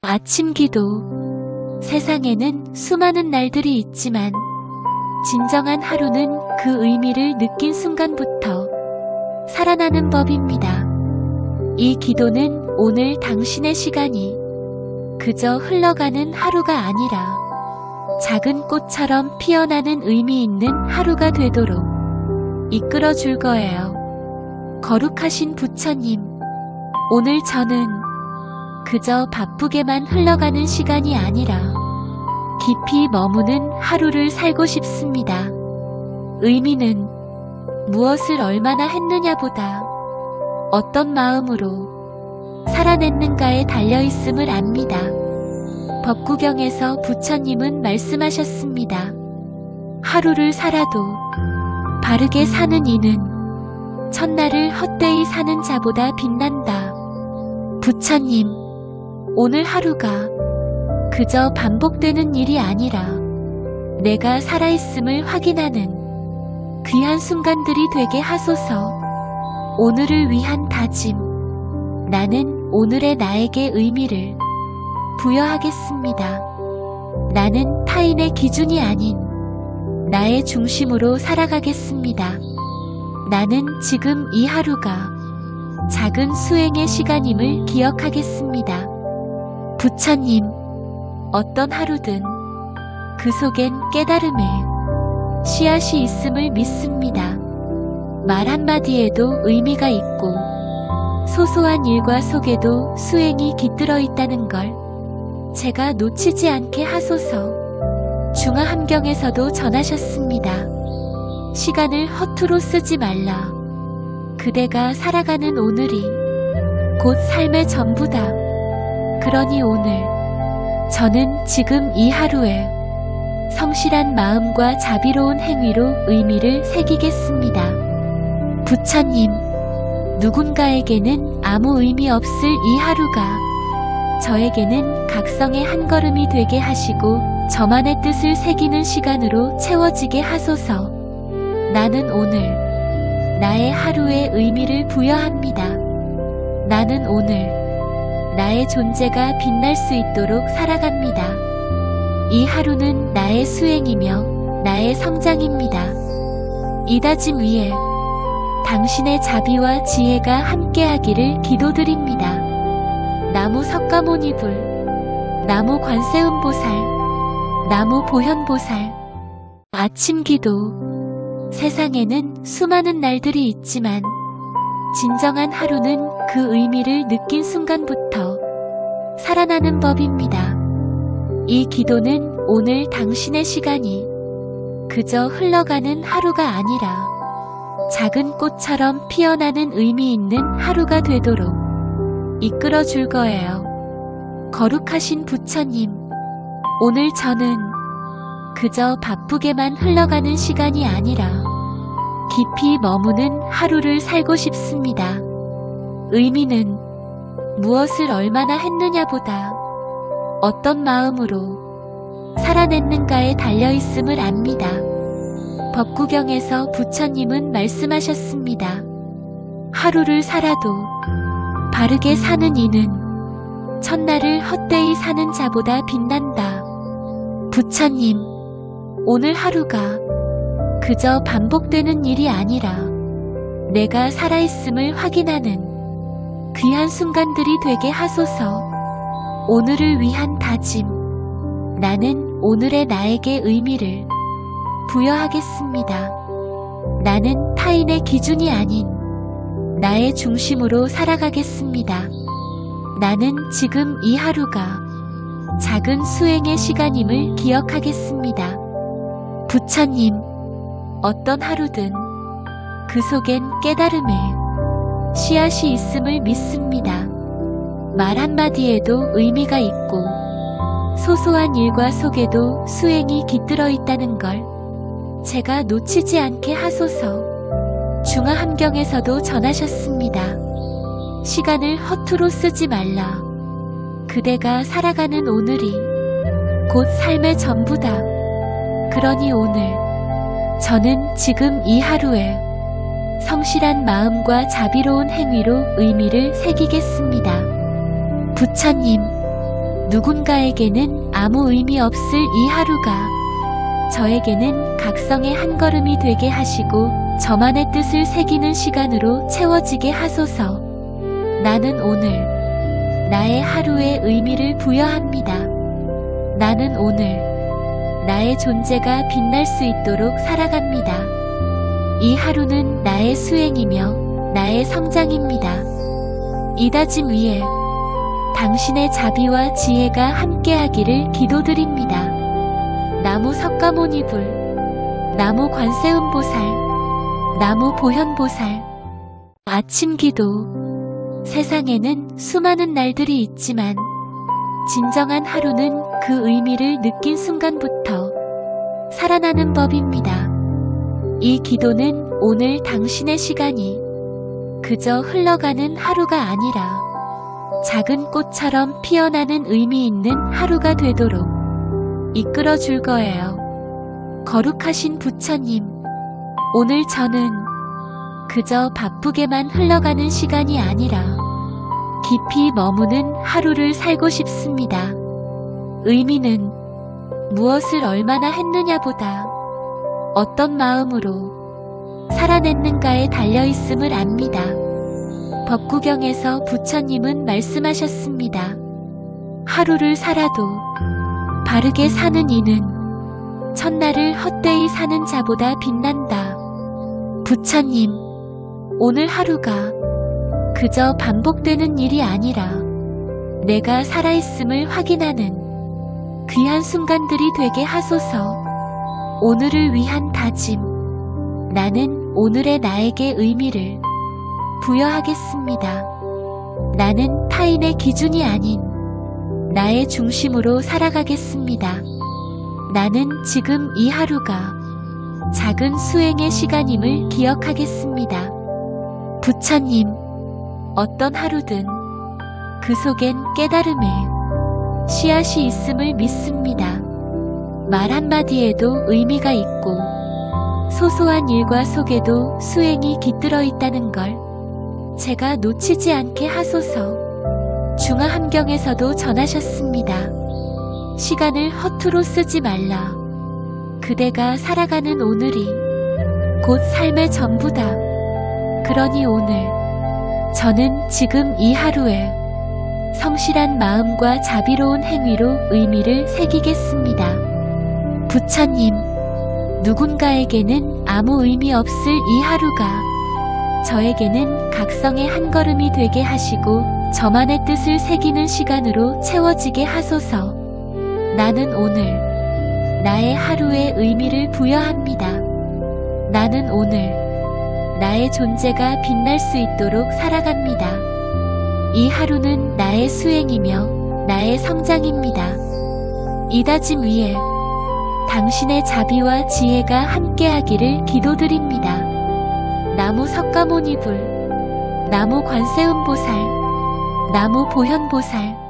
아침 기도. 세상에는 수많은 날들이 있지만 진정한 하루는 그 의미를 느낀 순간부터 살아나는 법입니다. 이 기도는 오늘 당신의 시간이 그저 흘러가는 하루가 아니라 작은 꽃처럼 피어나는 의미 있는 하루가 되도록 이끌어 줄 거예요. 거룩하신 부처님, 오늘 저는 그저 바쁘게만 흘러가는 시간이 아니라 깊이 머무는 하루를 살고 싶습니다. 의미는 무엇을 얼마나 했느냐보다 어떤 마음으로 살아냈는가에 달려있음을 압니다. 법구경에서 부처님은 말씀하셨습니다. 하루를 살아도 바르게 사는 이는 첫날을 헛되이 사는 자보다 빛난다. 부처님, 오늘 하루가 그저 반복되는 일이 아니라 내가 살아있음을 확인하는 귀한 순간들이 되게 하소서. 오늘을 위한 다짐. 나는 오늘의 나에게 의미를 부여하겠습니다. 나는 타인의 기준이 아닌 나의 중심으로 살아가겠습니다. 나는 지금 이 하루가 작은 수행의 시간임을 기억하겠습니다. 부처님, 어떤 하루든 그 속엔 깨달음의 씨앗이 있음을 믿습니다. 말 한마디에도 의미가 있고 소소한 일과 속에도 수행이 깃들어 있다는 걸 제가 놓치지 않게 하소서. 중화함경에서도 전하셨습니다. 시간을 허투루 쓰지 말라. 그대가 살아가는 오늘이 곧 삶의 전부다. 그러니 오늘 저는 지금 이 하루에 성실한 마음과 자비로운 행위로 의미를 새기겠습니다. 부처님, 누군가에게는 아무 의미 없을 이 하루가 저에게는 각성의 한 걸음이 되게 하시고 저만의 뜻을 새기는 시간으로 채워지게 하소서. 나는 오늘 나의 하루에 의미를 부여합니다. 나는 오늘 나의 존재가 빛날 수 있도록 살아갑니다. 이 하루는 나의 수행이며 나의 성장입니다. 이 다짐 위에 당신의 자비와 지혜가 함께하기를 기도드립니다. 나무 석가모니불, 나무 관세음보살, 나무 보현보살. 아침 기도. 세상에는 수많은 날들이 있지만 진정한 하루는 그 의미를 느낀 순간부터 살아나는 법입니다. 이 기도는 오늘 당신의 시간이 그저 흘러가는 하루가 아니라 작은 꽃처럼 피어나는 의미 있는 하루가 되도록 이끌어 줄 거예요. 거룩하신 부처님, 오늘 저는 그저 바쁘게만 흘러가는 시간이 아니라 깊이 머무는 하루를 살고 싶습니다. 의미는 무엇을 얼마나 했느냐보다 어떤 마음으로 살아냈는가에 달려있음을 압니다. 법구경에서 부처님은 말씀하셨습니다. 하루를 살아도 바르게 사는 이는 첫날을 헛되이 사는 자보다 빛난다. 부처님, 오늘 하루가 그저 반복되는 일이 아니라 내가 살아있음을 확인하는 귀한 순간들이 되게 하소서. 오늘을 위한 다짐. 나는 오늘의 나에게 의미를 부여하겠습니다. 나는 타인의 기준이 아닌 나의 중심으로 살아가겠습니다. 나는 지금 이 하루가 작은 수행의 시간임을 기억하겠습니다. 부처님, 어떤 하루든 그 속엔 깨달음의 씨앗이 있음을 믿습니다. 말 한마디에도 의미가 있고 소소한 일과 속에도 수행이 깃들어 있다는 걸 제가 놓치지 않게 하소서. 중화함경에서도 전하셨습니다. 시간을 허투루 쓰지 말라. 그대가 살아가는 오늘이 곧 삶의 전부다. 그러니 오늘 저는 지금 이 하루에 성실한 마음과 자비로운 행위로 의미를 새기겠습니다. 부처님, 누군가에게는 아무 의미 없을 이 하루가 저에게는 각성의 한 걸음이 되게 하시고 저만의 뜻을 새기는 시간으로 채워지게 하소서. 나는 오늘 나의 하루에 의미를 부여합니다. 나는 오늘 나의 존재가 빛날 수 있도록 살아갑니다. 이 하루는 나의 수행이며 나의 성장입니다. 이 다짐 위에 당신의 자비와 지혜가 함께하기를 기도드립니다. 나무 석가모니불, 나무 관세음보살, 나무 보현보살. 아침 기도. 세상에는 수많은 날들이 있지만 진정한 하루는 그 의미를 느낀 순간부터 살아나는 법입니다. 이 기도는 오늘 당신의 시간이 그저 흘러가는 하루가 아니라 작은 꽃처럼 피어나는 의미 있는 하루가 되도록 이끌어 줄 거예요. 거룩하신 부처님, 오늘 저는 그저 바쁘게만 흘러가는 시간이 아니라 깊이 머무는 하루를 살고 싶습니다. 의미는 무엇을 얼마나 했느냐보다 어떤 마음으로 살아냈는가에 달려있음을 압니다. 법구경에서 부처님은 말씀하셨습니다. 하루를 살아도 바르게 사는 이는 첫날을 헛되이 사는 자보다 빛난다. 부처님, 오늘 하루가 그저 반복되는 일이 아니라 내가 살아있음을 확인하는 귀한 순간들이 되게 하소서. 오늘을 위한 다짐. 나는 오늘의 나에게 의미를 부여하겠습니다. 나는 타인의 기준이 아닌 나의 중심으로 살아가겠습니다. 나는 지금 이 하루가 작은 수행의 시간임을 기억하겠습니다. 부처님, 어떤 하루든 그 속엔 깨달음의 씨앗이 있음을 믿습니다. 말 한마디에도 의미가 있고 소소한 일과 속에도 수행이 깃들어 있다는 걸 제가 놓치지 않게 하소서. 중화함경에서도 전하셨습니다. 시간을 허투루 쓰지 말라. 그대가 살아가는 오늘이 곧 삶의 전부다. 그러니 오늘 저는 지금 이 하루에 성실한 마음과 자비로운 행위로 의미를 새기겠습니다. 부처님, 누군가에게는 아무 의미 없을 이 하루가 저에게는 각성의 한 걸음이 되게 하시고 저만의 뜻을 새기는 시간으로 채워지게 하소서. 나는 오늘 나의 하루에 의미를 부여합니다. 나는 오늘 나의 존재가 빛날 수 있도록 살아갑니다. 이 하루는 나의 수행이며 나의 성장입니다. 이 다짐 위에 당신의 자비와 지혜가 함께하기를 기도드립니다. 나무 석가모니불, 나무 관세음보살, 나무 보현보살.